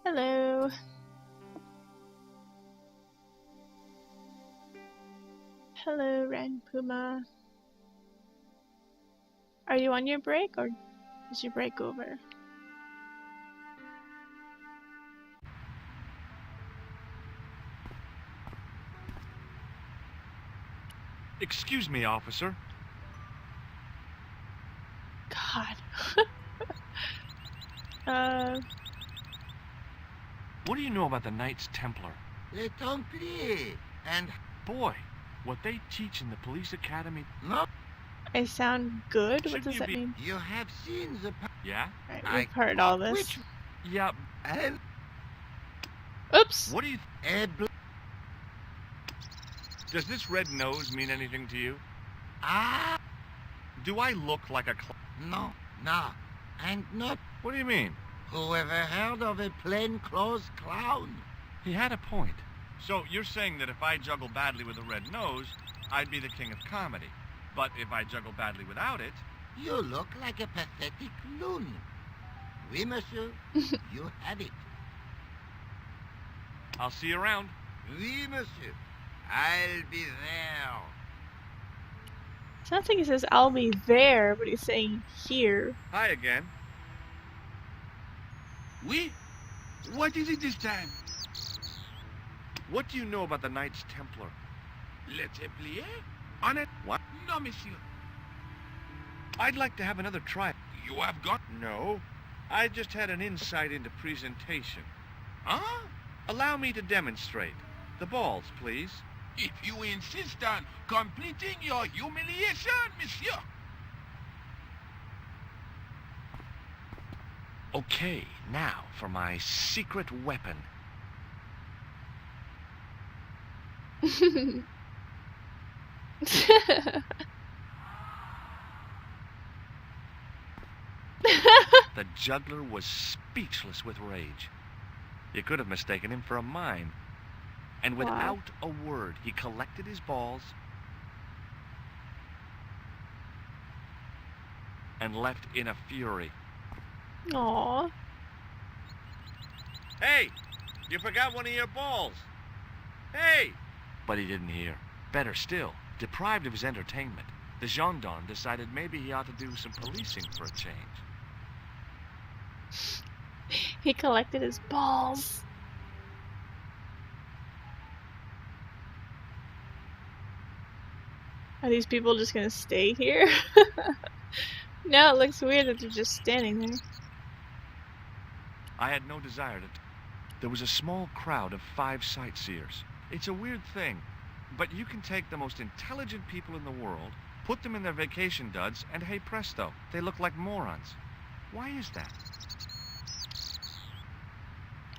Hello. Hello, Ren Puma. Are you on your break or is your break over? Excuse me, officer. God. What do you know about the Knights Templar? Les Templiers. And Boy, what they teach in the police academy. no, I sound good? What Shouldn't does you that be- mean? you have seen the Yeah? Right, I- we've heard all this. which Yeah. and Oops! What do you... a bl- Does this red nose mean anything to you? ah Do I look like a no, no, and not What do you mean? whoever heard of a plainclothes clown. He had a point. So you're saying that if I juggle badly with a red nose, I'd be the king of comedy. But if I juggle badly without it... You look like a pathetic loon. Oui, monsieur, you have it. I'll see you around. Oui, monsieur, I'll be there. Sounds like he says I'll be there, but he's saying here. Hi again. Oui? What is it this time? What do you know about the Knights Templar? Les Templiers? On it? What? No, monsieur. I'd like to have another try. You have got... No. I just had an insight into presentation. Huh? Allow me to demonstrate. The balls, please. If you insist on completing your humiliation, monsieur. Okay, now for my secret weapon. The juggler was speechless with rage. You could have mistaken him for a mime. And without a word, he collected his balls and left in a fury. Aww. Hey, you forgot one of your balls. Hey! But he didn't hear. Better still, deprived of his entertainment, the gendarme decided maybe he ought to do some policing for a change. He collected his balls. Are these people just gonna stay here? No, it looks weird that they're just standing there. I had no desire to... There was a small crowd of 5 sightseers. It's a weird thing, but you can take the most intelligent people in the world, put them in their vacation duds, and hey presto, they look like morons. Why is that?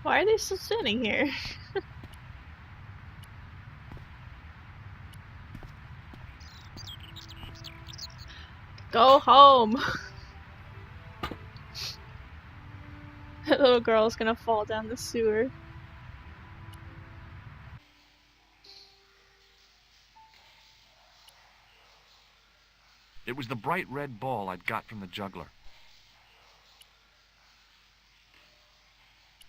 Why are they still standing here? Go home! That little girl's gonna fall down the sewer. It was the bright red ball I'd got from the juggler.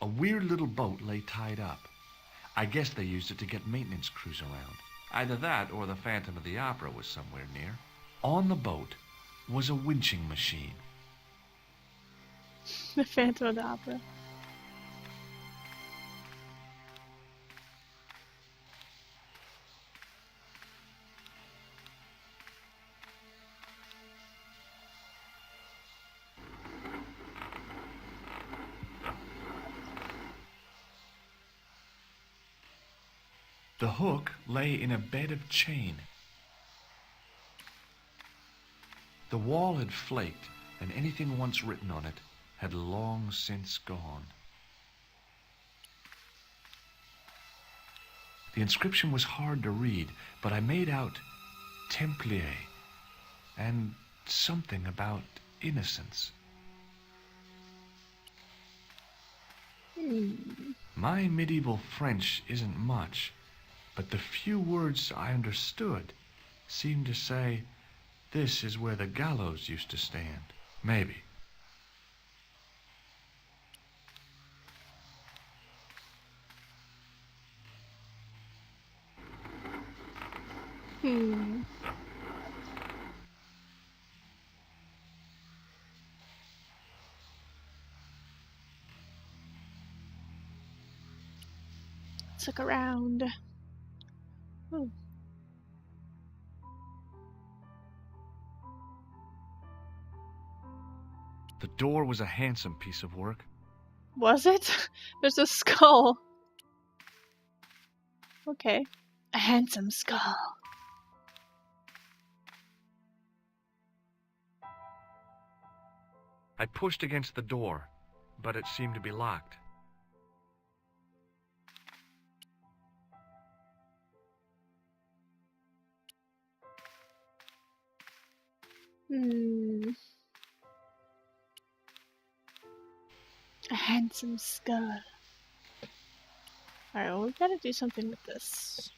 A weird little boat lay tied up. I guess they used it to get maintenance crews around. Either that or the Phantom of the Opera was somewhere near. On the boat was a winching machine. The Phantom of the Opera. The hook lay in a bed of chain. The wall had flaked, and anything once written on it had long since gone. The inscription was hard to read, but I made out Templier and something about innocence. My medieval French isn't much, but the few words I understood seemed to say, "This is where the gallows used to stand." Maybe. Hmm. Let's look around. Ooh. The door was a handsome piece of work. Was it? There's a skull. Okay. A handsome skull. I pushed against the door, but it seemed to be locked. Hmm. A handsome skull. Alright, well, we gotta do something with this.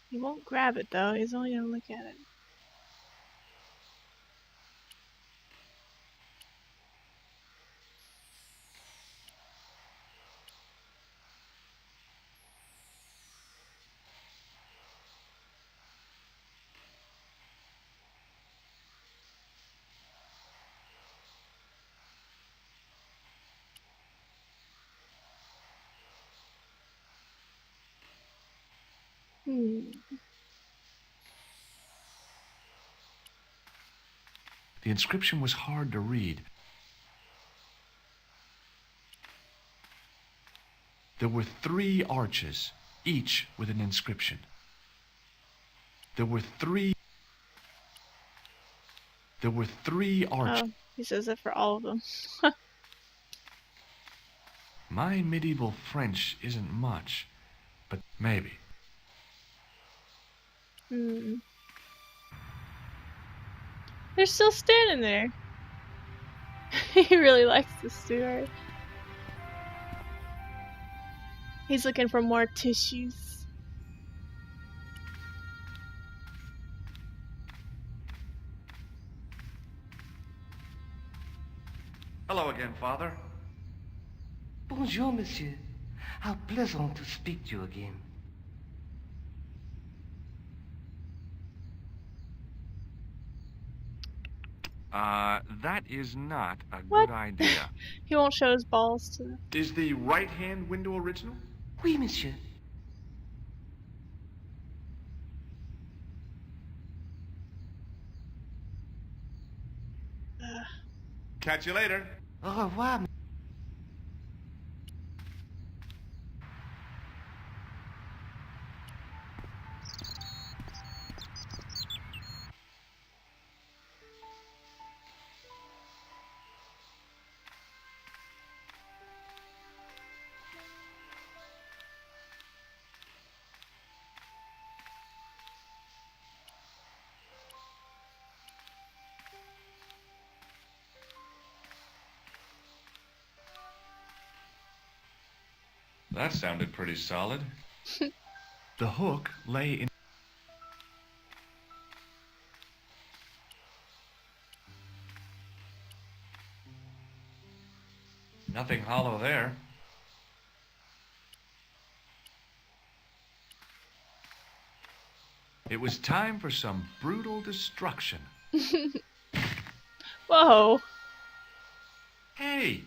He won't grab it though, he's only gonna look at it. Hmm. The inscription was hard to read. There were 3 arches, each with an inscription. There were three arches. Oh, he says it for all of them. My medieval French isn't much, but maybe. Hmm. They're still standing there. He really likes the steward. He's looking for more tissues. Hello again, Father. Bonjour, monsieur. How pleasant to speak to you again. That is not a What? good idea. He won't show his balls to them. Is the right-hand window original? Oui, monsieur. Catch you later. Au revoir. That sounded pretty solid. The hook lay in... Nothing hollow there. It was time for some brutal destruction. Whoa! Hey,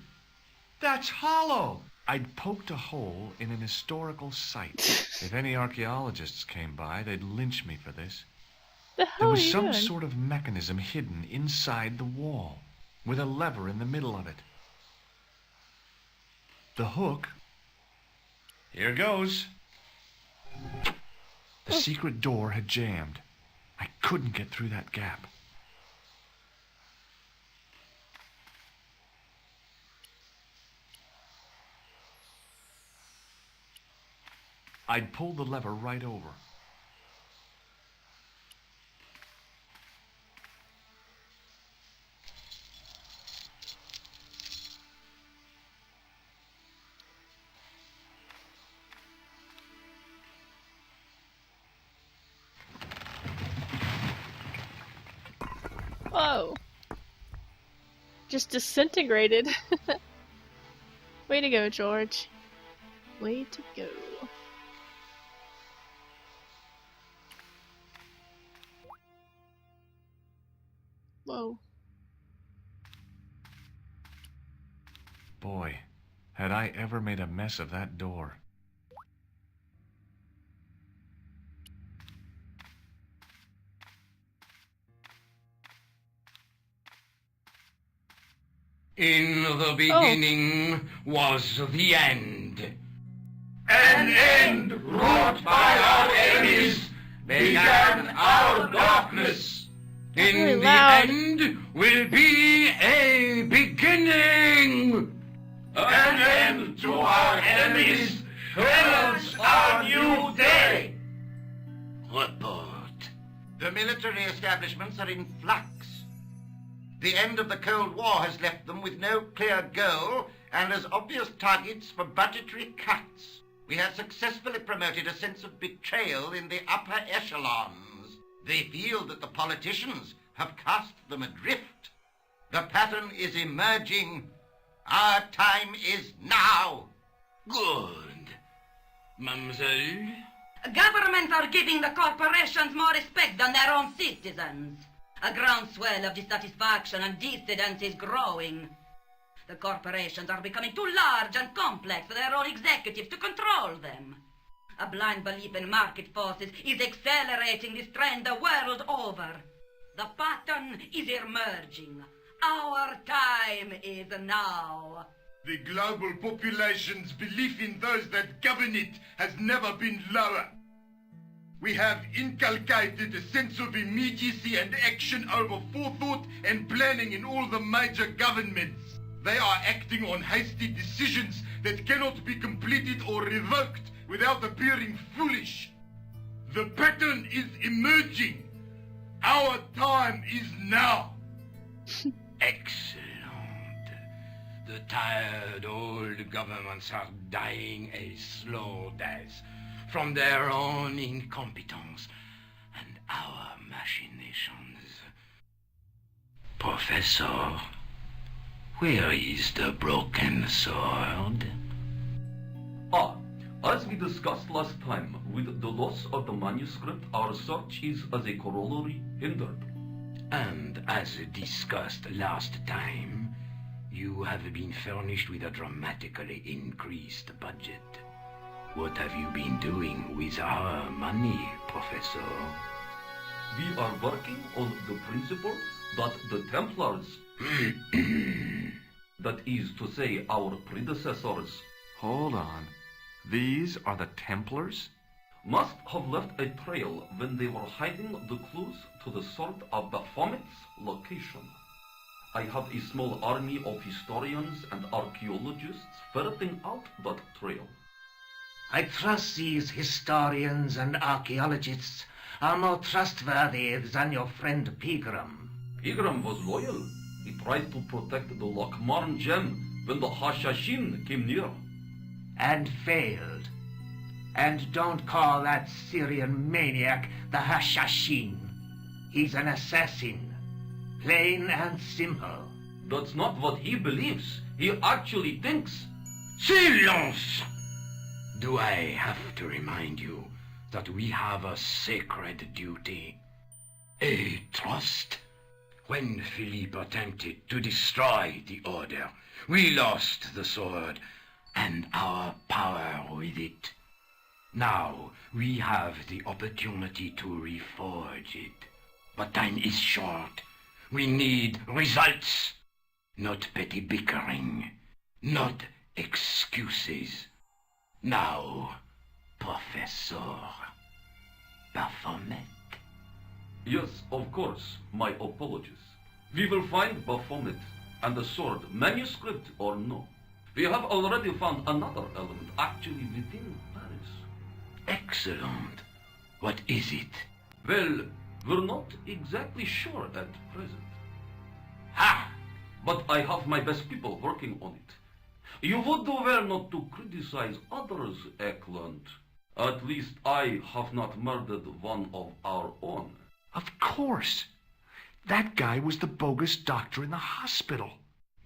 that's hollow! I'd poked a hole in an historical site. If any archaeologists came by, they'd lynch me for this. The There hell are was you some doing? sort of mechanism hidden inside the wall, with a lever in the middle of it. The hook... Here goes. The secret door had jammed. I couldn't get through that gap. I'd pulled the lever right over. Whoa! just disintegrated. Way to go, George. Way to go. Whoa. Boy, had I ever made a mess of that door. In the beginning was the end. An end wrought by our enemies began our darkness. Really In the loud. end will be a beginning. An end to our enemies heralds our new day. Report. The military establishments are in flux. The end of the Cold War has left them with no clear goal and as obvious targets for budgetary cuts. We have successfully promoted a sense of betrayal in the upper echelons. They feel that the politicians have cast them adrift. The pattern is emerging. Our time is now. Good. Mademoiselle? Governments are giving the corporations more respect than their own citizens. A groundswell of dissatisfaction and dissidence is growing. The corporations are becoming too large and complex for their own executives to control them. A blind belief in market forces is accelerating this trend the world over. The pattern is emerging. Our time is now. The global population's belief in those that govern it has never been lower. We have inculcated a sense of immediacy and action over forethought and planning in all the major governments. They are acting on hasty decisions that cannot be completed or revoked without appearing foolish. The pattern is emerging. Our time is now. Excellent. The tired old governments are dying a slow death from their own incompetence and our machinations. Professor, where is the broken sword? As we discussed last time, with the loss of the manuscript, our search is as a corollary hindered. And as discussed last time, you have been furnished with a dramatically increased budget. What have you been doing with our money, Professor? We are working on the principle that the Templars, that is to say our predecessors, Hold on. These are the Templars? must have left a trail when they were hiding the clues to the sword of Baphomet's location. I have a small army of historians and archaeologists ferreting out that trail. I trust these historians and archaeologists are more trustworthy than your friend Pegram. Pegram was loyal. He tried to protect the Lochmarn gem when the Hashashin came near. And failed. And don't call that Syrian maniac the Hashashin. He's an assassin. Plain and simple. That's not what he believes. He actually thinks. Silence! Do I have to remind you that we have a sacred duty? A trust? When Philippe attempted to destroy the Order, we lost the sword and our power with it. Now we have the opportunity to reforge it. But time is short. We need results, not petty bickering, not excuses. Now, Professor Baphomet. Yes, of course. My apologies. We will find Baphomet and the sword, manuscript or no. We have already found another element actually within Paris. Excellent. What is it? Well, we're not exactly sure at present. Ha! But I have my best people working on it. You would do well not to criticize others, Eklund. At least I have not murdered one of our own. Of course. That guy was the bogus doctor in the hospital.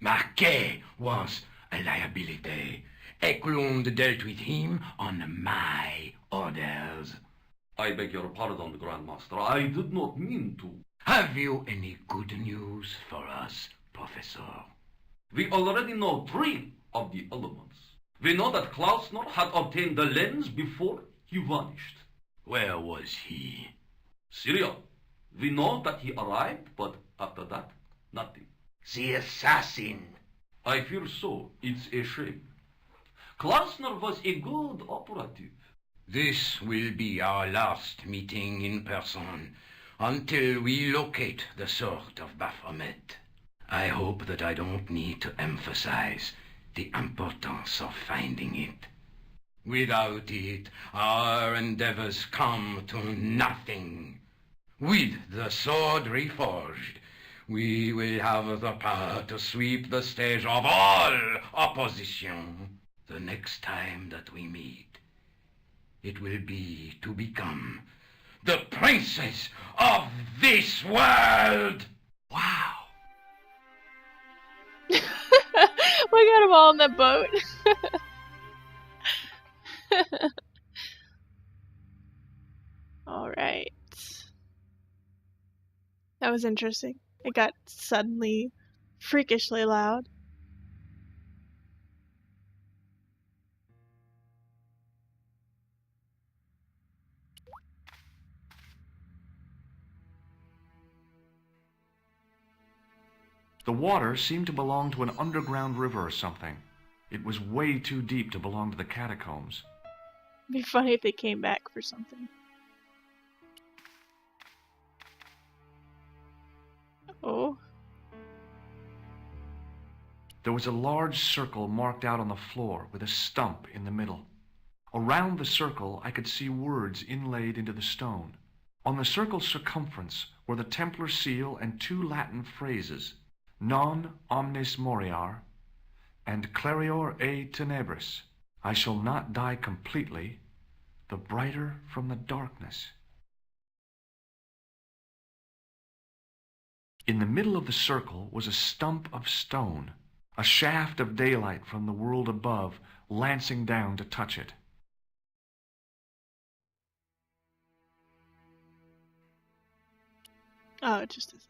Marquet was a liability. Eklund dealt with him on my orders. I beg your pardon, Grandmaster. I did not mean to. Have you any good news for us, Professor? We already know 3 of the elements. We know that Klausner had obtained the lens before he vanished. Where was he? Syria. We know that he arrived, but after that, nothing. The assassin. I fear so. It's a shame. Klausner was a good operative. This will be our last meeting in person until we locate the sword of Baphomet. I hope that I don't need to emphasize the importance of finding it. Without it, our endeavors come to nothing. With the sword reforged, we will have the power to sweep the stage of all opposition. The next time that we meet, it will be to become the princes of this world! Wow! We got them all on the boat. Alright. That was interesting. It got suddenly freakishly loud. The water seemed to belong to an underground river or something. It was way too deep to belong to the catacombs. It'd be funny if they came back for something. Oh. There was a large circle marked out on the floor with a stump in the middle. Around the circle I could see words inlaid into the stone. On the circle's circumference were the Templar seal and 2 Latin phrases, Non omnis moriar and Clarior e tenebris. I shall not die completely, the brighter from the darkness. In the middle of the circle was a stump of stone, a shaft of daylight from the world above lancing down to touch it. Oh, it just is.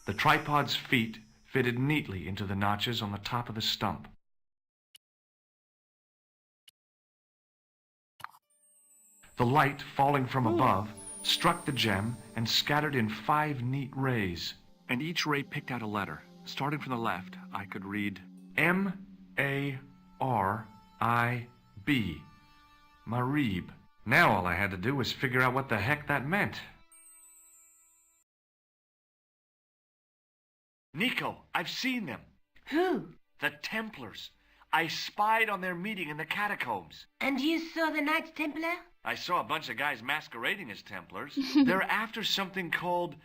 The tripod's feet fitted neatly into the notches on the top of the stump. The light falling from above struck the gem and scattered in 5 neat rays, and each ray picked out a letter. Starting from the left, I could read M-A-R-I-B, Marib. Now all I had to do was figure out what the heck that meant. Nico, I've seen them. Who? The Templars. I spied on their meeting in the catacombs. And you saw the Knights Templar? I saw a bunch of guys masquerading as Templars. They're after something called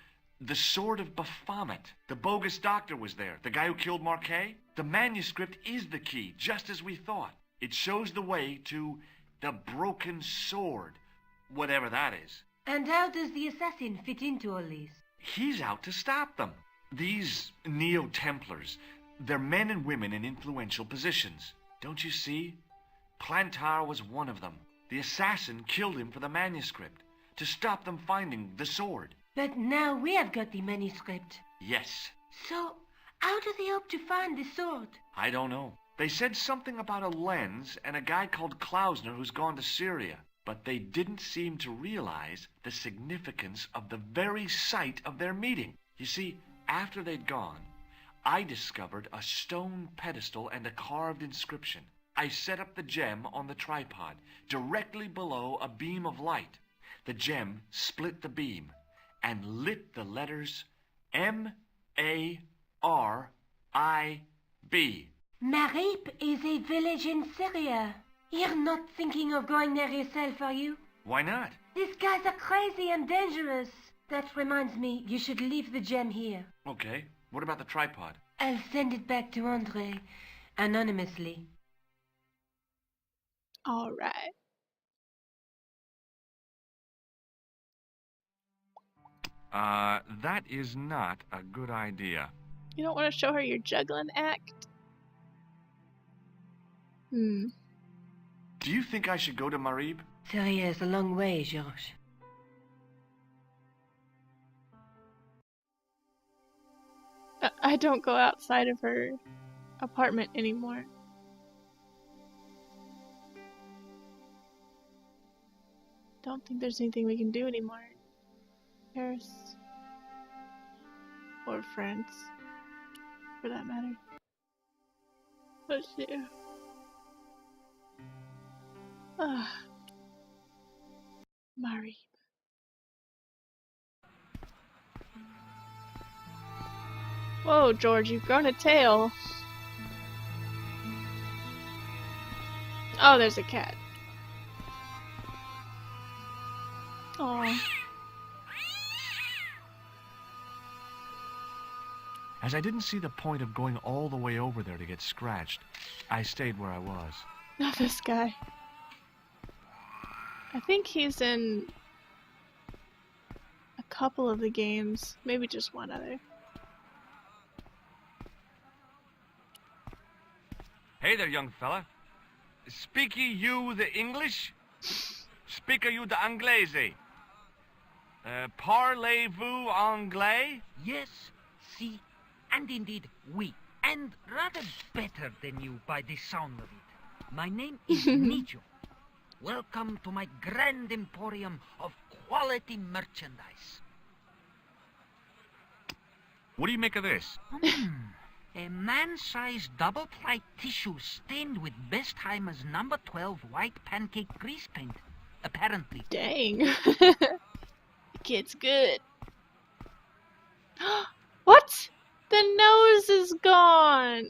the Sword of Baphomet. The bogus doctor was there, the guy who killed Marquet. The manuscript is the key, just as we thought. It shows the way to the broken sword, whatever that is. And how does the assassin fit into all this? He's out to stop them. These Neo-Templars, they're men and women in influential positions. Don't you see? Plantar was one of them. The assassin killed him for the manuscript, to stop them finding the sword. But now we have got the manuscript. Yes. So, how do they hope to find the sword? I don't know. They said something about a lens and a guy called Klausner who's gone to Syria. But they didn't seem to realize the significance of the very site of their meeting. You see, after they'd gone, I discovered a stone pedestal and a carved inscription. I set up the gem on the tripod, directly below a beam of light. The gem split the beam and lit the letters M-A-R-I-B. Marib is a village in Syria. You're not thinking of going there yourself, are you? Why not? These guys are crazy and dangerous. That reminds me, you should leave the gem here. Okay. What about the tripod? I'll send it back to Andre, anonymously. Alright. That is not a good idea. You don't want to show her your juggling act? Do you think I should go to Marib? Syria is a long way, Georges. I don't go outside of her apartment anymore. Don't think there's anything we can do anymore. Paris. Or France. For that matter. Let's see. Marib. Whoa, George, you've grown a tail. Oh, there's a cat. Aww. As I didn't see the point of going all the way over there to get scratched, I stayed where I was. Not this guy. I think he's in a couple of the games, maybe just one other. Hey there, young fella. Speaky you the English? Speaker you the Anglais? Parlez-vous anglais? Yes, si, and indeed oui, and rather better than you by the sound of it. My name is Nijo. Welcome to my grand emporium of quality merchandise. What do you make of this? A man-sized double-ply tissue stained with Bestheimer's number 12 white pancake grease paint, apparently. Dang. The kid's good. What? The nose is gone.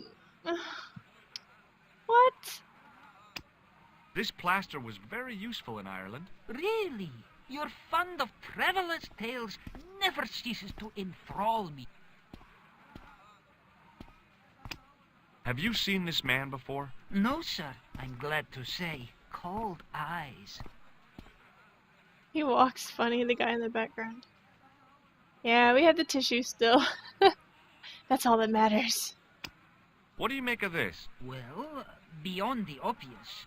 What? This plaster was very useful in Ireland. Really? Your fund of travelers' tales never ceases to enthrall me. Have you seen this man before? No, sir. I'm glad to say. Cold eyes. He walks funny, the guy in the background. Yeah, we have the tissue still. That's all that matters. What do you make of this? Well, beyond the obvious,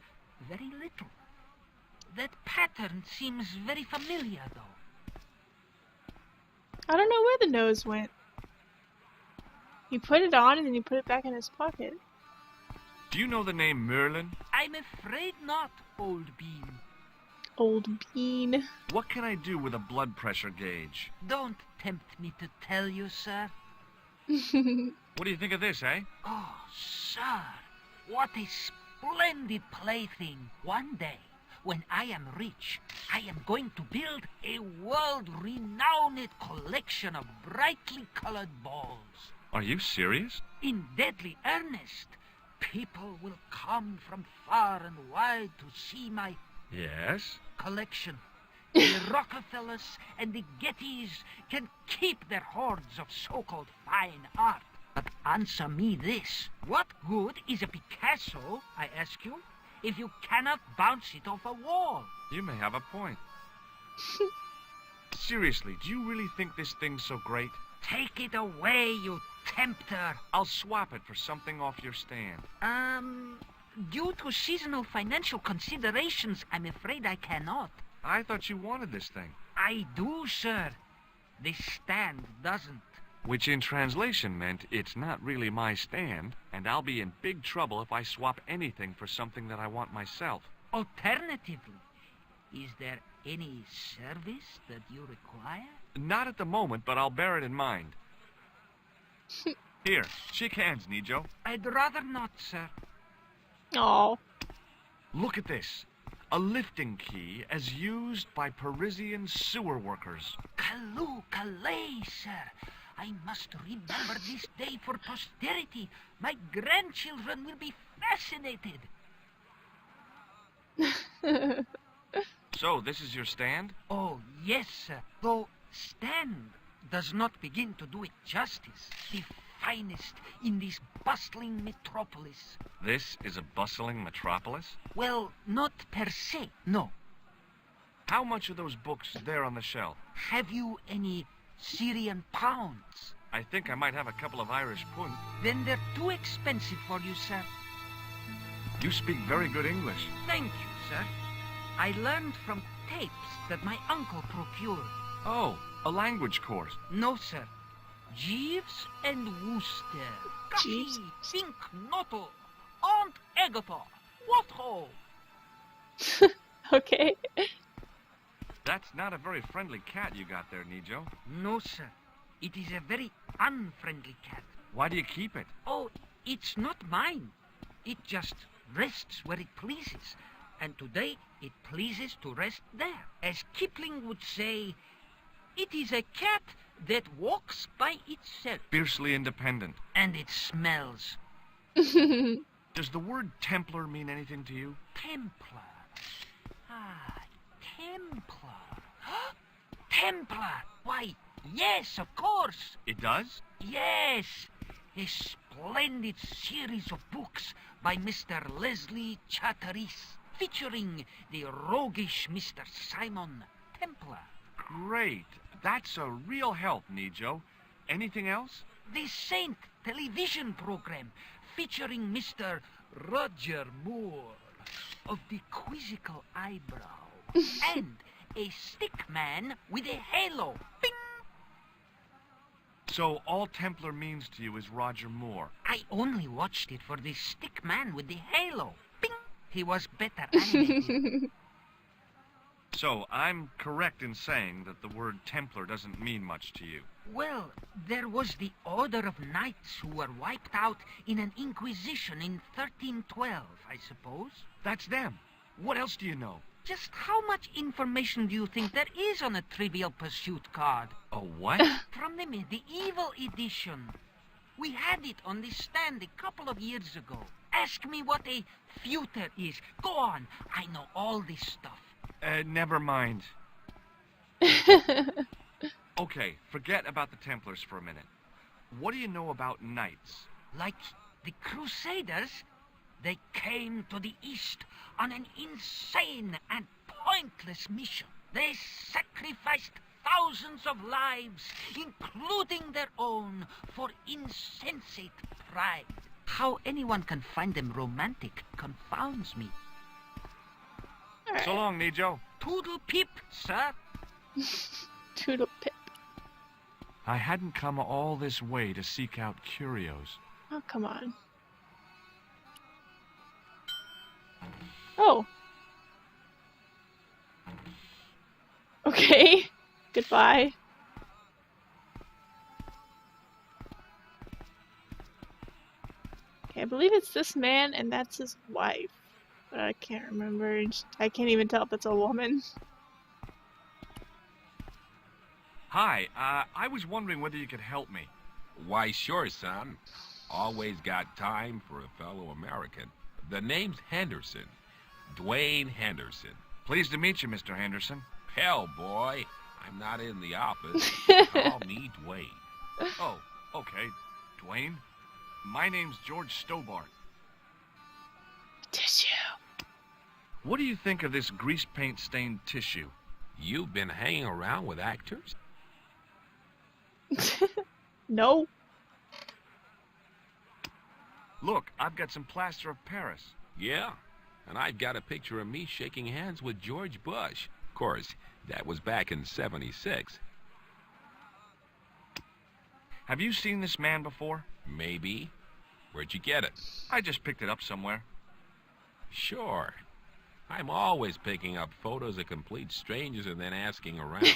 very little. That pattern seems very familiar, though. I don't know where the nose went. He put it on and then he put it back in his pocket. Do you know the name Merlin? I'm afraid not, old bean. Old bean. What can I do with a blood pressure gauge? Don't tempt me to tell you, sir. What do you think of this, eh? Oh, sir, what a splendid plaything. One day, when I am rich, I am going to build a world-renowned collection of brightly colored balls. Are you serious? In deadly earnest. People will come from far and wide to see my... Yes? ...collection. The Rockefellers and the Gettys can keep their hoards of so-called fine art. But answer me this. What good is a Picasso, I ask you, if you cannot bounce it off a wall? You may have a point. Seriously, do you really think this thing's so great? Take it away, you tempter. I'll swap it for something off your stand. Due to seasonal financial considerations, I'm afraid I cannot. I thought you wanted this thing. I do, sir. The stand doesn't. Which in translation meant it's not really my stand, and I'll be in big trouble if I swap anything for something that I want myself. Alternatively, is there any service that you require? Not at the moment, but I'll bear it in mind. Here, shake hands, Nijo. I'd rather not, sir. Oh. Look at this. A lifting key as used by Parisian sewer workers. Callooh, Calais, sir. I must remember this day for posterity. My grandchildren will be fascinated. So, this is your stand? Oh, yes, sir. Though stand does not begin to do it justice. The finest in this bustling metropolis. This is a bustling metropolis? Well, not per se, no. How much are those books there on the shelf? Have you any Syrian pounds. I think I might have a couple of Irish pund. Then they're too expensive for you, sir. You speak very good English. Thank you, sir. I learned from tapes that my uncle procured. Oh, a language course. No, sir. Jeeves and Wooster. Jeeves? Think Nottle. Aunt Agatha. What ho? Okay. That's not a very friendly cat you got there, Nijo. No, sir. It is a very unfriendly cat. Why do you keep it? Oh, it's not mine. It just rests where it pleases. And today it pleases to rest there. As Kipling would say, it is a cat that walks by itself. Fiercely independent. And it smells. Does the word Templar mean anything to you? Templar. Ah, Templar. Templar! Why, yes, of course. It does? Yes. A splendid series of books by Mr. Leslie Charteris, featuring the roguish Mr. Simon Templar. Great. That's a real help, Nijo. Anything else? The Saint television program, featuring Mr. Roger Moore of the quizzical eyebrow, and a stick man with a halo. Bing! So all Templar means to you is Roger Moore. I only watched it for the stick man with the halo. Bing! He was better animated. So I'm correct in saying that the word Templar doesn't mean much to you. Well, there was the Order of Knights who were wiped out in an Inquisition in 1312, I suppose. That's them. What else do you know? Just how much information do you think there is on a Trivial Pursuit card? A what? From the medieval edition. We had it on the stand a couple of years ago. Ask me what a feuter is. Go on. I know all this stuff. Never mind. Okay, forget about the Templars for a minute. What do you know about knights? Like the Crusaders, they came to the East on an insane and pointless mission. They sacrificed thousands of lives, including their own, for insensate pride. How anyone can find them romantic confounds me. Right. So long, Nijo. Toodle pip, sir. Toodle pip. I hadn't come all this way to seek out curios. Oh, come on. Oh. Okay. Goodbye. Okay, I believe it's this man and that's his wife. But I can't remember. I can't even tell if it's a woman. Hi, I was wondering whether you could help me. Why, sure, son. Always got time for a fellow American. The name's Henderson. Dwayne Henderson. Pleased to meet you, Mr. Henderson. Hell, boy. I'm not in the office. Call me Dwayne. Oh, okay. Dwayne. My name's George Stobart. Tissue. What do you think of this grease paint stained tissue? You've been hanging around with actors? No. Look, I've got some plaster of Paris. Yeah, and I've got a picture of me shaking hands with George Bush. Of course, that was back in '76. Have you seen this man before? Maybe. Where'd you get it? I just picked it up somewhere. Sure. I'm always picking up photos of complete strangers and then asking around.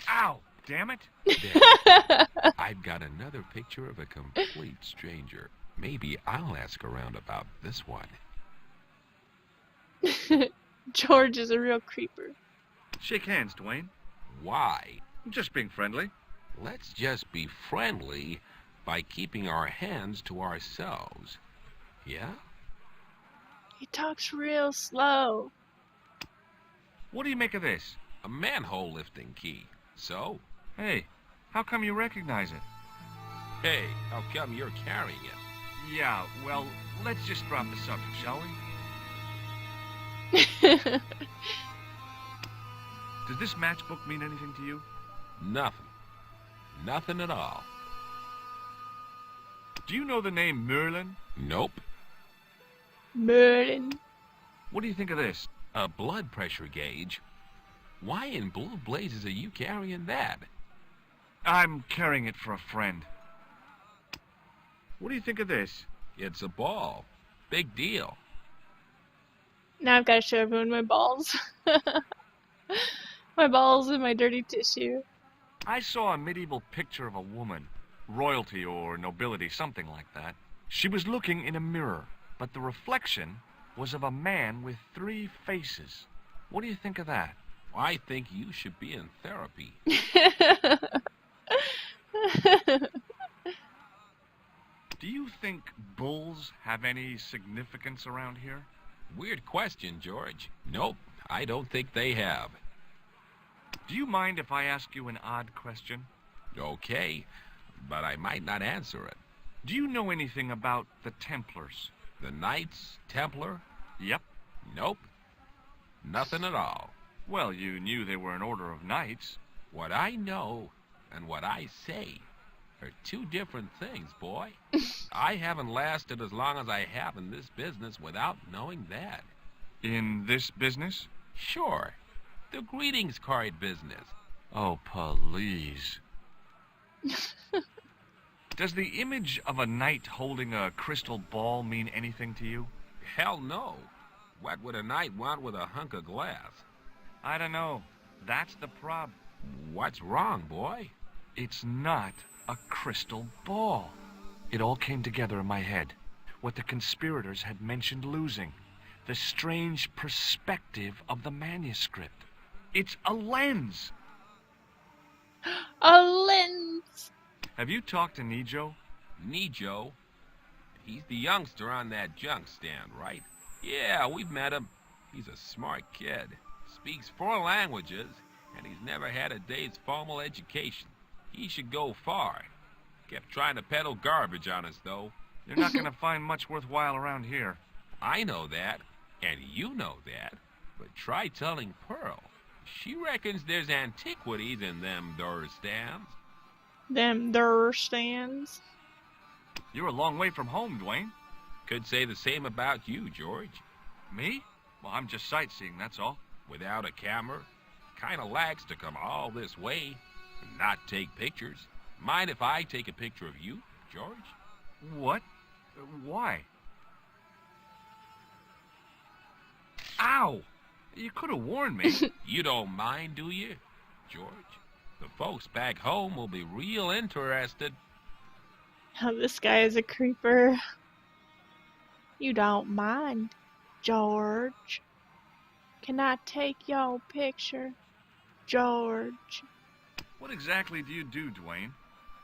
Ow! Damn it! There. I've got another picture of a complete stranger. Maybe I'll ask around about this one. George is a real creeper. Shake hands, Dwayne. Why? I'm just being friendly. Let's just be friendly by keeping our hands to ourselves. Yeah? He talks real slow. What do you make of this? A manhole lifting key. So? Hey, how come you recognize it? Hey, how come you're carrying it? Yeah, well, let's just drop the subject, shall we? Does this matchbook mean anything to you? Nothing. Nothing at all. Do you know the name Merlin? Nope. Merlin. What do you think of this? A blood pressure gauge? Why in blue blazes are you carrying that? I'm carrying it for a friend. What do you think of this? It's a ball. Big deal. Now I've got to show everyone my balls. My balls and my dirty tissue. I saw a medieval picture of a woman. Royalty or nobility, something like that. She was looking in a mirror, but the reflection was of a man with 3 faces. What do you think of that? I think you should be in therapy. Do you think bulls have any significance around here? Weird question, George. Nope, I don't think they have. Do you mind if I ask you an odd question? Okay, but I might not answer it. Do you know anything about the Templars? The Knights Templar? Yep. Nope. Nothing at all. Well, you knew they were an order of knights. What I know and what I say are 2 different things, boy. I haven't lasted as long as I have in this business without knowing that. In this business? Sure. The greetings card business. Oh, please. Does the image of a knight holding a crystal ball mean anything to you? Hell no. What would a knight want with a hunk of glass? I don't know. That's the problem. What's wrong, boy? It's not a crystal ball. It all came together in my head. What the conspirators had mentioned losing. The strange perspective of the manuscript. It's a lens. A lens. Have you talked to Nijo? Nijo? He's the youngster on that junk stand, right? Yeah, we've met him. He's a smart kid. Speaks 4 languages, and he's never had a day's formal education. He should go far. Kept trying to peddle garbage on us, though. You're not going to find much worthwhile around here. I know that, and you know that. But try telling Pearl. She reckons there's antiquities in them there stands. Them there stands. You're a long way from home, Dwayne. Could say the same about you, George. Me? Well, I'm just sightseeing, that's all. Without a camera? Kinda lags to come all this way and not take pictures. Mind if I take a picture of you, George? What? Why? Ow! You could have warned me. You don't mind, do you, George? The folks back home will be real interested. Oh, this guy is a creeper. You don't mind, George. Can I take your picture, George? What exactly do you do, Dwayne?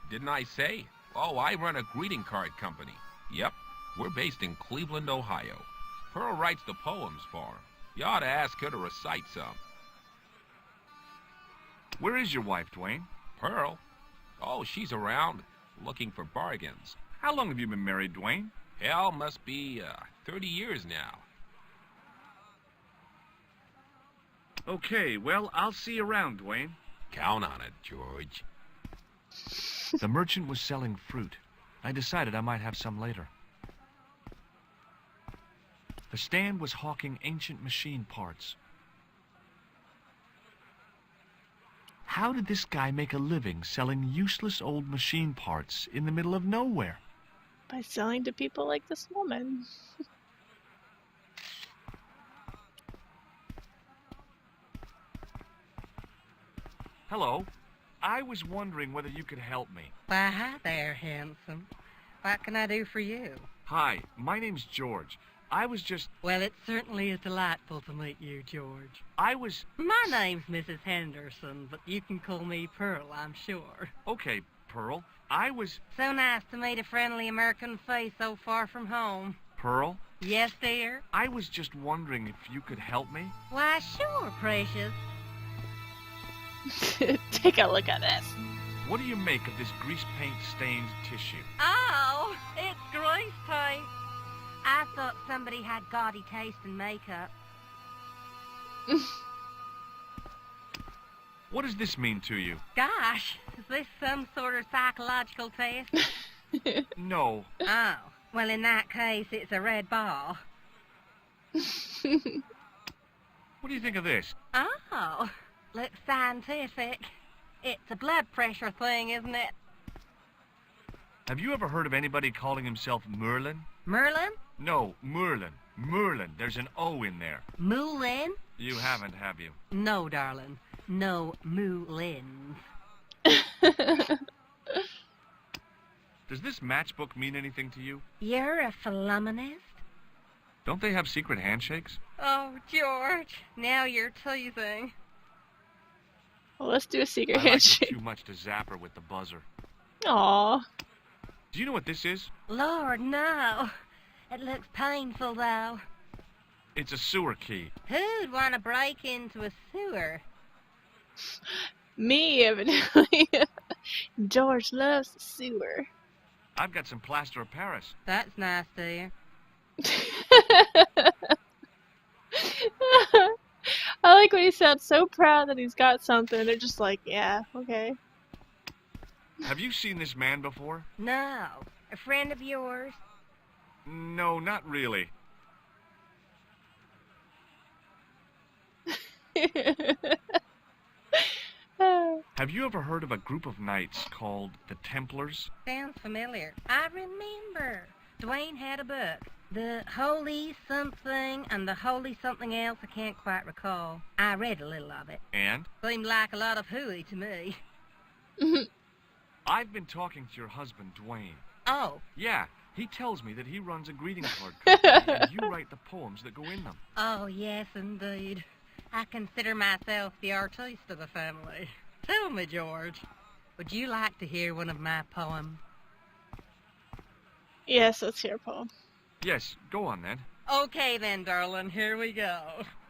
Didn't I say? Oh, I run a greeting card company. Yep, we're based in Cleveland, Ohio. Pearl writes the poems for him. You ought to ask her to recite some. Where is your wife, Dwayne? Pearl? Oh, she's around, looking for bargains. How long have you been married, Dwayne? Hell, must be 30 years now. Okay, well, I'll see you around, Dwayne. Count on it, George. The merchant was selling fruit. I decided I might have some later. The stand was hawking ancient machine parts. How did this guy make a living selling useless old machine parts in the middle of nowhere? By selling to people like this woman. Hello. I was wondering whether you could help me. Why, hi there, handsome. What can I do for you? Hi, my name's George. I was just... Well, it certainly is delightful to meet you, George. I was... My name's Mrs. Henderson, but you can call me Pearl, I'm sure. Okay, Pearl. I was... So nice to meet a friendly American face so far from home. Pearl? Yes, dear? I was just wondering if you could help me. Why, sure, precious. Take a look at this. What do you make of this grease paint stained tissue? Oh, it's grease paint. I thought somebody had gaudy taste in makeup. What does this mean to you? Gosh, is this some sort of psychological test? No. Oh, well in that case it's a red ball. What do you think of this? Oh, looks scientific. It's a blood pressure thing, isn't it? Have you ever heard of anybody calling himself Merlin? Merlin? No, Merlin. Merlin. There's an O in there. Moulin? You haven't, have you? No, darling. No Moulins. Does this matchbook mean anything to you? You're a philommonist? Don't they have secret handshakes? Oh, George, now you're teasing. Well, let's do a secret I like handshake. it too much to zap her with the buzzer. Aw. Do you know what this is? Lord, no. It looks painful, though. It's a sewer key. Who'd want to break into a sewer? Me, evidently. George loves the sewer. I've got some plaster of Paris. That's nice, dear. I like when he sounds so proud that he's got something. They're just like, yeah, okay. Have you seen this man before? No. A friend of yours? No, not really. Have you ever heard of a group of knights called the Templars? Sounds familiar. I remember. Dwayne had a book. The Holy Something and the Holy Something Else, I can't quite recall. I read a little of it. And? Seemed like a lot of hooey to me. I've been talking to your husband, Dwayne. Oh. Yeah, he tells me that he runs a greeting card company and you write the poems that go in them. Oh, yes, indeed. I consider myself the artiste of the family. Tell me, George, would you like to hear one of my poems? Yes, let's hear a poem. Yes, go on then. Okay then, darling, here we go.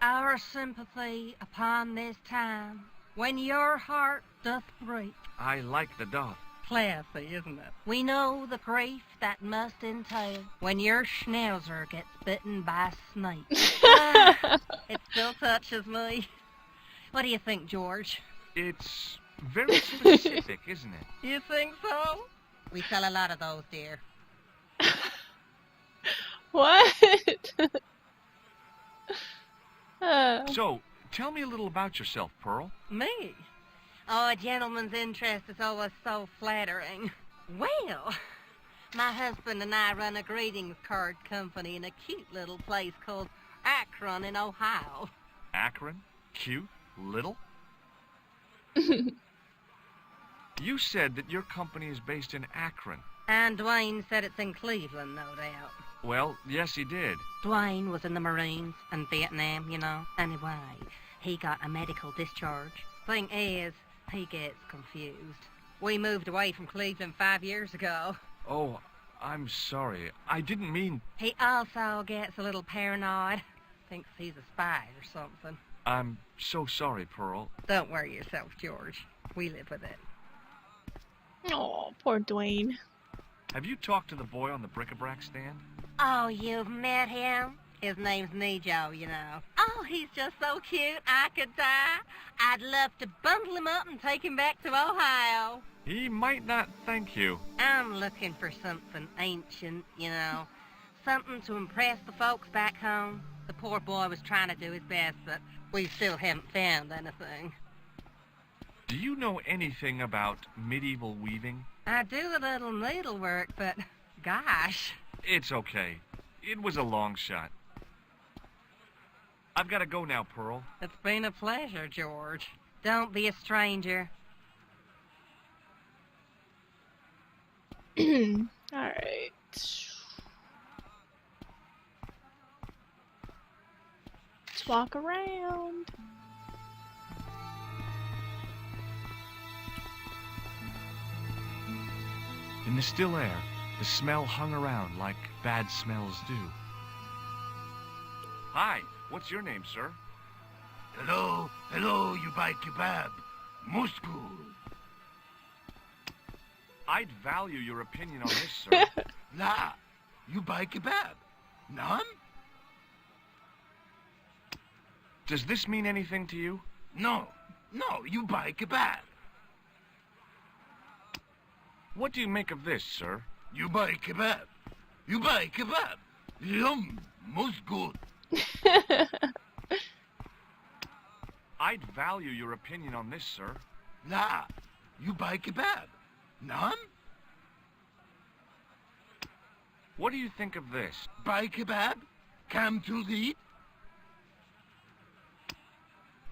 Our sympathy upon this time, when your heart doth break. I like the doth. Classy, isn't it? We know the grief that must entail when your schnauzer gets bitten by a snake. It still touches me. What do you think, George? It's very specific, isn't it? You think so? We sell a lot of those, dear. What? So, tell me a little about yourself, Pearl. Me? Oh, a gentleman's interest is always so flattering. Well, my husband and I run a greetings card company in a cute little place called Akron in Ohio. Akron? Cute? Little? You said that your company is based in Akron. And Dwayne said it's in Cleveland, no doubt. Well, yes, he did. Dwayne was in the Marines and Vietnam, you know. Anyway, he got a medical discharge. Thing is, he gets confused. We moved away from Cleveland 5 years ago. Oh, I'm sorry. I didn't mean... He also gets a little paranoid. Thinks he's a spy or something. I'm so sorry, Pearl. Don't worry yourself, George. We live with it. Oh, poor Dwayne. Have you talked to the boy on the bric-a-brac stand? Oh, you've met him? His name's Nejo, you know. Oh, he's just so cute, I could die. I'd love to bundle him up and take him back to Ohio. He might not thank you. I'm looking for something ancient, you know. Something to impress the folks back home. The poor boy was trying to do his best, but we still haven't found anything. Do you know anything about medieval weaving? I do a little needlework, but gosh. It's okay. It was a long shot. I've got to go now, Pearl. It's been a pleasure, George. Don't be a stranger. Alright. Let's walk around. In the still air, the smell hung around like bad smells do. Hi, what's your name, sir? Hello, you buy kebab. Moscow. I'd value your opinion on this, sir. La, you buy kebab. None? Does this mean anything to you? No, No, you buy kebab. What do you make of this, sir? You buy kebab. You buy kebab. Yum, most good. I'd value your opinion on this, sir. La, you buy kebab. None? What do you think of this? Buy kebab? Come to eat?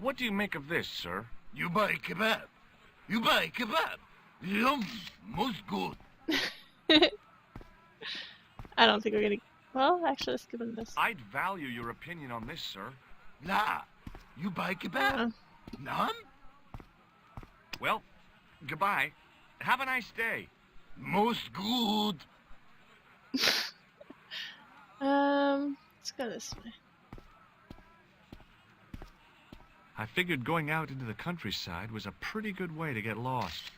What do you make of this, sir? You buy kebab. You buy kebab. Yum, most good. I don't think we're gonna... Well, actually, let's give him this. I'd value your opinion on this, sir. La, you buy kebab? None? Well, goodbye. Have a nice day. Most good. Let's go this way. I figured going out into the countryside was a pretty good way to get lost.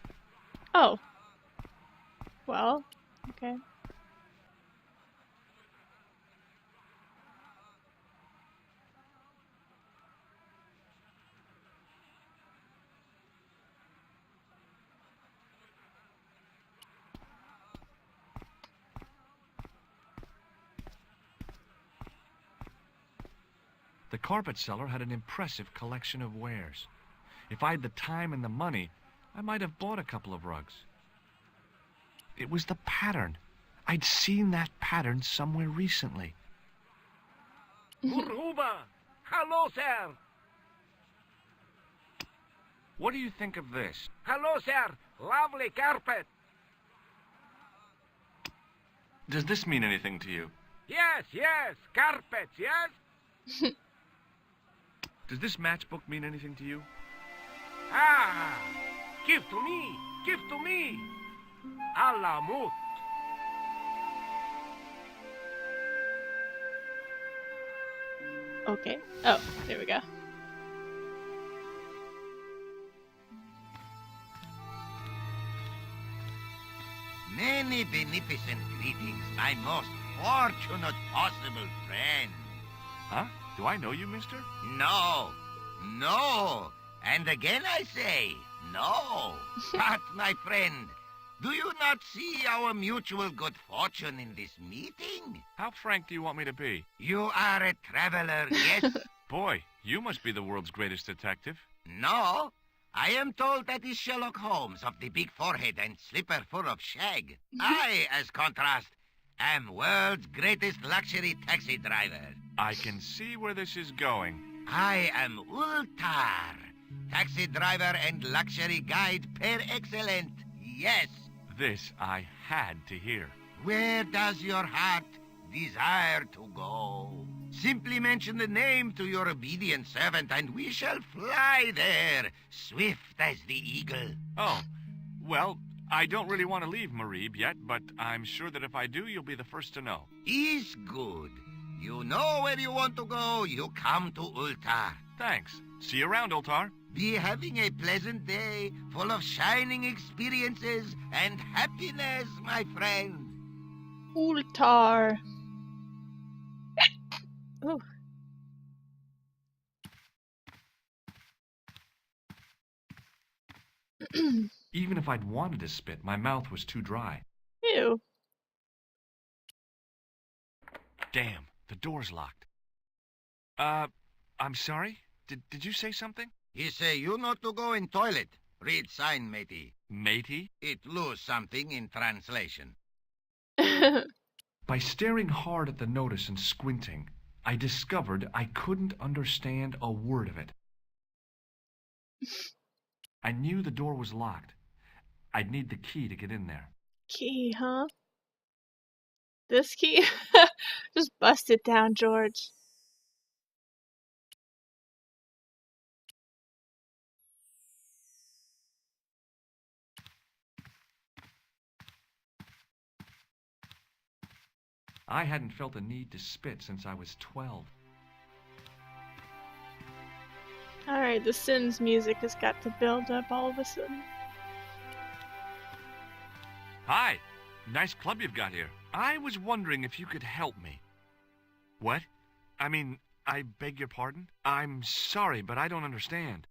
Oh. Well, okay. The carpet seller had an impressive collection of wares. If I had the time and the money, I might have bought a couple of rugs. It was the pattern. I'd seen that pattern somewhere recently. Uruba! Hello, sir! What do you think of this? Hello, sir! Lovely carpet! Does this mean anything to you? Yes, yes! Carpets, yes? Does this matchbook mean anything to you? Ah! Give to me! Give to me! Alamut! Okay. Oh, there we go. Many beneficent greetings, my most fortunate possible friend. Huh? Do I know you, mister? No, no. And again I say, no. But, my friend, do you not see our mutual good fortune in this meeting? How frank do you want me to be? You are a traveler, yes? Boy, you must be the world's greatest detective. No. I am told that is Sherlock Holmes of the big forehead and slipper full of shag. I, as contrast, am world's greatest luxury taxi driver. I can see where this is going. I am Ultar, taxi driver and luxury guide per excellent. Yes. This I had to hear. Where does your heart desire to go? Simply mention the name to your obedient servant, and we shall fly there, swift as the eagle. Oh, well, I don't really want to leave Marib yet, but I'm sure that if I do, you'll be the first to know. Is good. You know where you want to go, you come to Ultar. Thanks. See you around, Ultar. Be having a pleasant day, full of shining experiences and happiness, my friend. Ultar. Ooh. Even if I'd wanted to spit, my mouth was too dry. Ew. Damn, the door's locked. I'm sorry? Did you say something? He say you not to go in toilet. Read sign, matey. Matey? It lose something in translation. By staring hard at the notice and squinting, I discovered I couldn't understand a word of it. I knew the door was locked. I'd need the key to get in there. Key, huh? This key? Just bust it down, George. I hadn't felt a need to spit since I was 12. Alright, the Sims music has got to build up all of a sudden. Hi! Nice club you've got here. I was wondering if you could help me. What? I mean, I beg your pardon? I'm sorry, but I don't understand.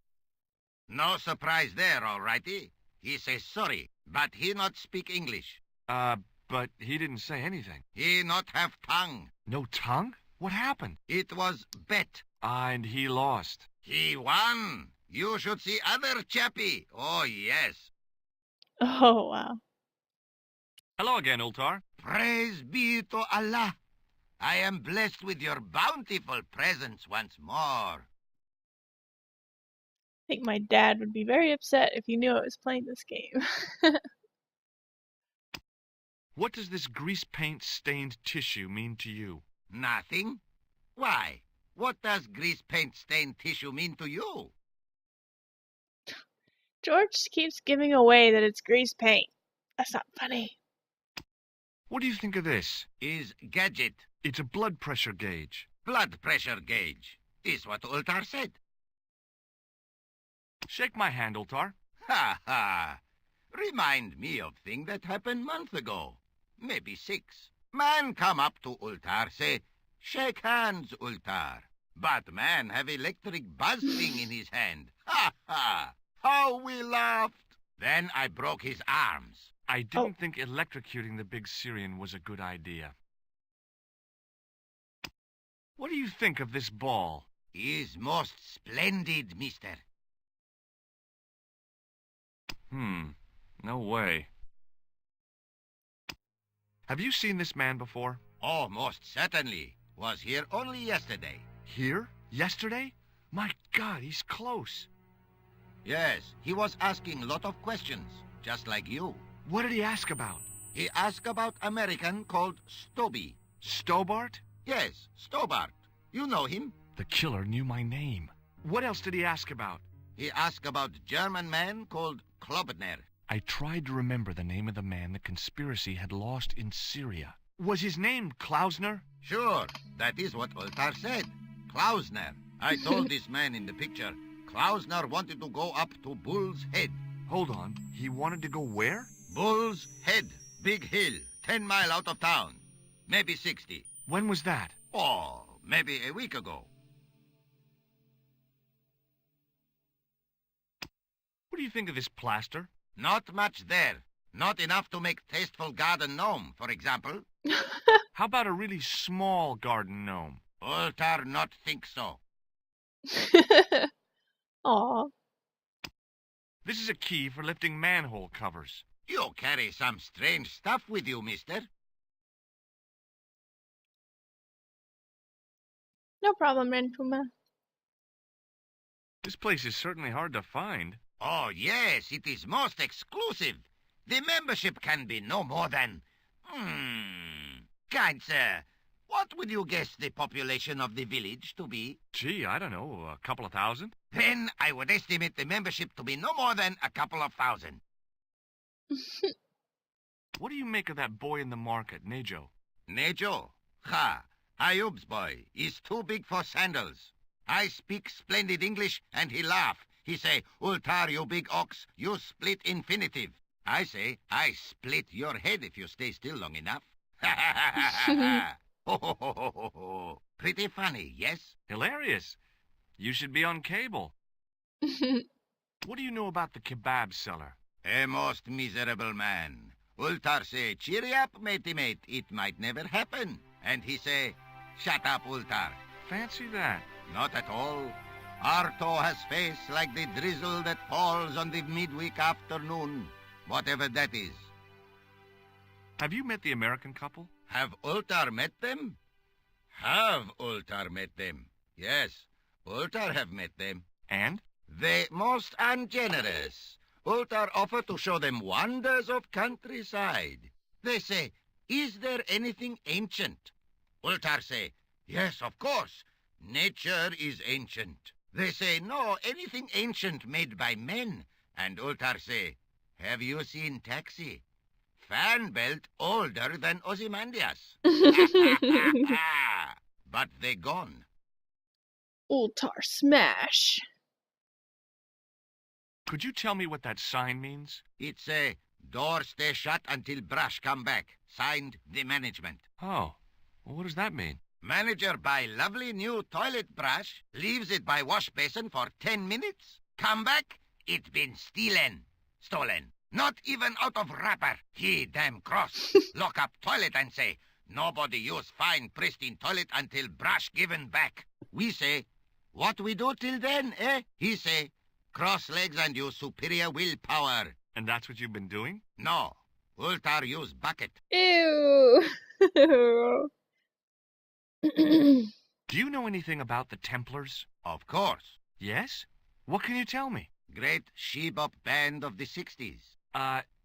No surprise there, all righty. He says sorry, but he not speak English. But he didn't say anything. He not have tongue. No tongue? What happened? It was bet. And he lost. He won. You should see other chappie. Oh, yes. Oh, wow. Hello again, Ultar. Praise be to Allah. I am blessed with your bountiful presence once more. I think my dad would be very upset if he knew I was playing this game. What does this grease paint stained tissue mean to you? Nothing. Why? What does grease paint stained tissue mean to you? George keeps giving away that it's grease paint. That's not funny. What do you think of this? Is gadget. It's a blood pressure gauge. Blood pressure gauge. Is what Ultar said. Shake my hand, Ultar. Ha ha. Remind me of thing that happened month ago. Maybe 6. Man come up to Ultar, say, shake hands, Ultar. But man have electric buzz thing in his hand. Ha ha. How we laughed. Then I broke his arms. I didn't think electrocuting the big Syrian was a good idea. What do you think of this ball? Is most splendid, mister. No way. Have you seen this man before? Oh, most certainly. Was here only yesterday. Here? Yesterday? My God, he's close. Yes, he was asking a lot of questions, just like you. What did he ask about? He asked about American called Stobie. Stobart? Yes, Stobart. You know him? The killer knew my name. What else did he ask about? He asked about German man called Klobner. I tried to remember the name of the man the conspiracy had lost in Syria. Was his name Klausner? Sure, that is what Ultar said. Klausner. I told this man in the picture, Klausner wanted to go up to Bull's Head. Hold on, he wanted to go where? Bull's Head. Big hill, 10 mile out of town. Maybe 60. When was that? Oh, maybe a week ago. What do you think of this plaster? Not much there. Not enough to make tasteful garden gnome, for example. How about a really small garden gnome? Ultar not think so. Aw. This is a key for lifting manhole covers. You carry some strange stuff with you, mister. No problem, Ren Puma. This place is certainly hard to find. Oh, yes, it is most exclusive. The membership can be no more than... Kind sir, what would you guess the population of the village to be? Gee, I don't know, a couple of thousand? Then I would estimate the membership to be no more than a couple of thousand. What do you make of that boy in the market, Nejo? Nejo? Ha! Ayub's boy is too big for sandals. I speak splendid English and he laugh. He say, Ultar, you big ox, you split infinitive. I say, I split your head if you stay still long enough. Ho, ho, ho, ho, ho, ho. Pretty funny, yes? Hilarious. You should be on cable. What do you know about the kebab seller? A most miserable man. Ultar say, cheery up, matey mate, it might never happen. And he say, shut up, Ultar. Fancy that. Not at all. Arto has face like the drizzle that falls on the midweek afternoon, whatever that is. Have you met the American couple? Have Ultar met them? Have Ultar met them? Yes, Ultar have met them. And? They most ungenerous. Ultar offer to show them wonders of countryside. They say, is there anything ancient? Ultar say, yes, of course. Nature is ancient. They say, no, anything ancient made by men. And Ultar say, have you seen Taxi? Fan belt older than Ozymandias. But they gone. Ultar smash. Could you tell me what that sign means? It's a door stay shut until brush come back. Signed, the management. Oh, well, what does that mean? Manager buy lovely new toilet brush, leaves it by wash basin for 10 minutes, come back, It been stolen. Not even out of wrapper. He damn cross. Lock up toilet and say, nobody use fine pristine toilet until brush given back. We say, what we do till then, eh? He say, cross legs and use superior willpower. And that's what you've been doing? No. Ultar use bucket. Ew. Do you know anything about the Templars? Of course. Yes? What can you tell me? Great she-bop band of the 60s.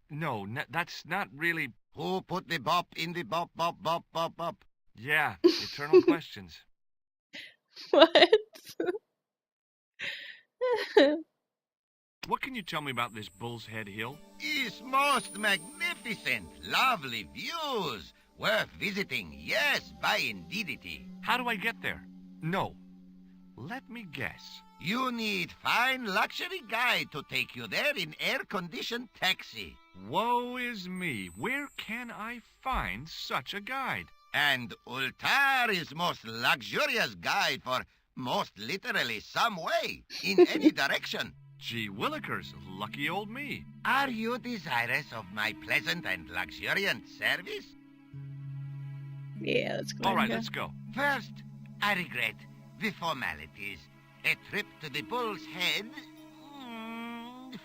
No, that's not really... Who put the bop in the bop, bop, bop, bop, bop? Yeah, eternal questions. What? What can you tell me about this Bull's Head Hill? It's most magnificent. Lovely views. Worth visiting. Yes, by indeedity. How do I get there? No. Let me guess. You need fine luxury guide to take you there in air-conditioned taxi. Woe is me. Where can I find such a guide? And Ultar is most luxurious guide for most literally some way, in any direction. Gee willikers, lucky old me. Are you desirous of my pleasant and luxuriant service? Yeah, let's go. All right, let's go. First, I regret the formalities. A trip to the Bull's Head.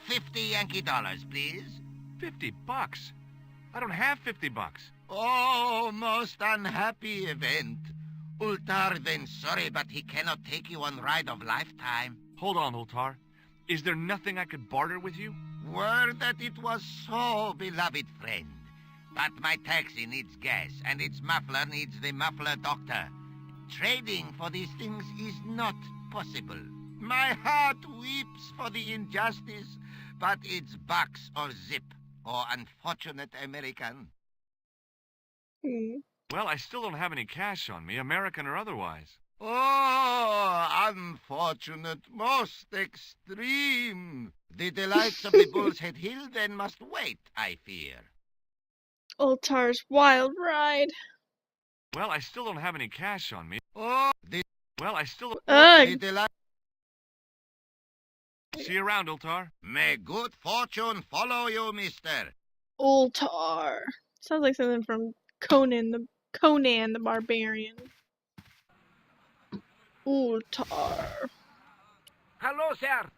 50 Yankee dollars, please. $50? I don't have $50. Oh, most unhappy event. Ultar then sorry, but he cannot take you on ride of lifetime. Hold on, Ultar. Is there nothing I could barter with you? Word that it was so, beloved friend. But my taxi needs gas, and its muffler needs the muffler doctor. Trading for these things is not possible. My heart weeps for the injustice, but it's bucks or zip, or unfortunate American. Well, I still don't have any cash on me, American or otherwise. Oh, unfortunate, most extreme. The delights of the Bull's Head Hill then must wait, I fear. Ultar's Wild Ride. Well, I still don't have any cash on me. Oh, See you around, Ultar. May good fortune follow you, mister. Ultar. Sounds like something from Conan the Barbarian. Ultar. Hello, sir.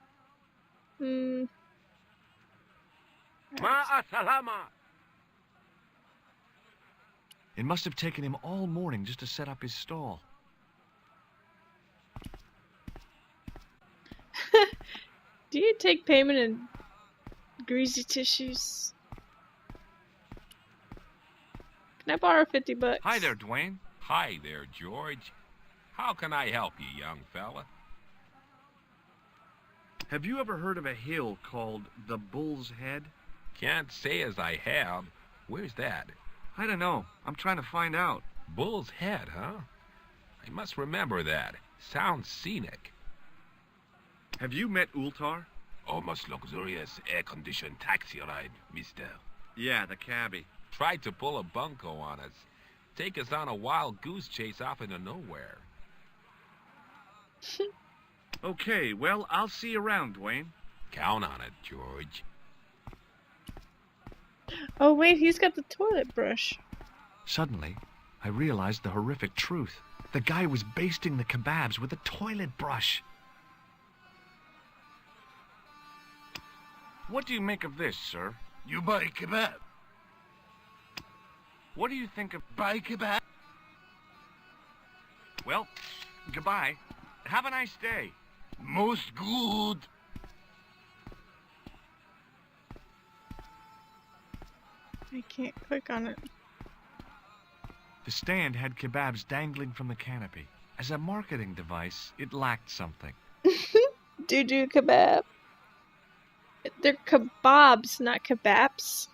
Ma'asalama. It must have taken him all morning just to set up his stall. Do you take payment in greasy tissues? Can I borrow $50? Hi there, Dwayne. Hi there, George. How can I help you, young fella? Have you ever heard of a hill called the Bull's Head? Can't say as I have. Where's that? I don't know. I'm trying to find out. Bull's Head, huh? I must remember that. Sounds scenic. Have you met Ultar? Almost luxurious air-conditioned taxi ride, mister. Yeah, the cabbie. Tried to pull a bunco on us. Take us on a wild goose chase off into nowhere. Okay, well, I'll see you around, Dwayne. Count on it, George. Oh wait, he's got the toilet brush. Suddenly, I realized the horrific truth. The guy was basting the kebabs with a toilet brush. What do you make of this, sir? You buy kebab. What do you think of... Buy kebab? Well, goodbye. Have a nice day. Most good. I can't click on it. The stand had kebabs dangling from the canopy. As a marketing device, it lacked something. Doo-doo kebab. They're kebabs, not kebabs.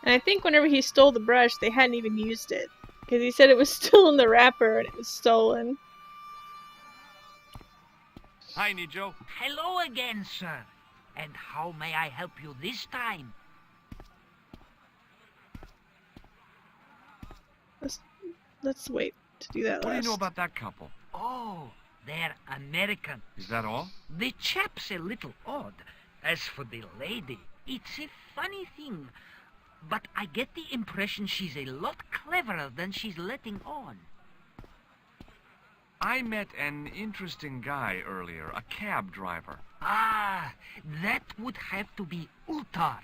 And I think whenever he stole the brush, they hadn't even used it. Because he said it was still in the wrapper and it was stolen. Hi, Nijo. Hello again, sir. And how may I help you this time? Let's wait to do that What do you know last. about that couple? Oh, they're American. Is that all? The chap's a little odd. As for the lady, it's a funny thing. But I get the impression she's a lot cleverer than she's letting on. I met an interesting guy earlier, a cab driver. Ah, that would have to be Utar.